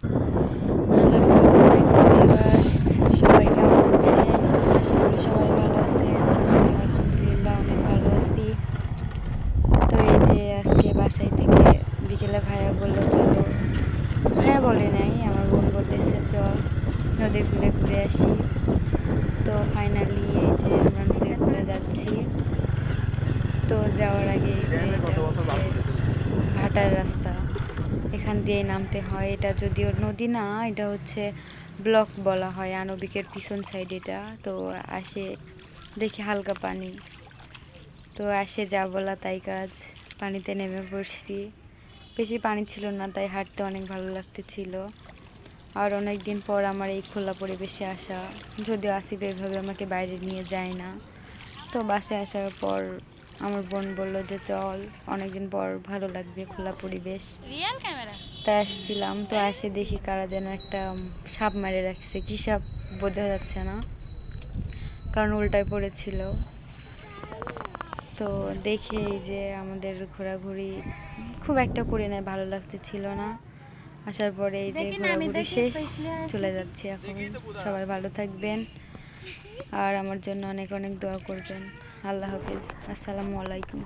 Hello, আসসালামু আলাইকুম viewers. সবাই কেমন আছেন? আশা করি সবাই ভালো আছেন। আমি আলহামদুলিল্লাহ অনেক ভালো আছি। তো এই যে আজকে বাসায় থেকে বিকেলে ভাইয়া বলল চলো, ভাইয়া বলে নাই, আমার বোন বলতেছে চল নদীর কূলে ঘুরে আসি। তো ফাইনালি এই যে আমরা নদীর কূলে যাচ্ছি। তো যাওয়ার আগে এই যে এটা হচ্ছে ভাটার রাস্তা, এখান দিয়ে নামতে হয়। এটা যদিও নদী না, এটা হচ্ছে ব্লক বলা হয় আণবিকের পিছন সাইড। এটা তো আসে দেখি হালকা পানি, তো আসে যা বলা তাই কাজ, পানিতে নেমে পড়ছি। বেশি পানি ছিল না, তাই হাঁটতে অনেক ভালো লাগতেছিল। আর অনেক দিন পর আমার এই খোলা পরিবেশে আসা, যদিও আসিফ এভাবে আমাকে বাইরে নিয়ে যায় না। তো বাসায় আসার পর আমার বোন বলল যে চল, অনেকদিন পর ভালো লাগবে খোলা পরিবেশ, রিয়েল ক্যামেরা। তাই আসছিলাম। তো এসে দেখি কারা যেন একটা সাপ মেরে রাখছে, কী সাপ বোঝা যাচ্ছে না, কারণ উল্টায় পড়েছিল। তো দেখে এই যে আমাদের ঘোরাঘুরি খুব একটা করে নেয়, ভালো লাগতেছিল না। আসার পরে এই যে ঘোরাঘুরি শেষ, চলে যাচ্ছি এখন। সবাই ভালো থাকবেন আর আমার জন্য অনেক অনেক দোয়া করবেন। আল্লাহ হাফিজ, আসসালামু আলাইকুম।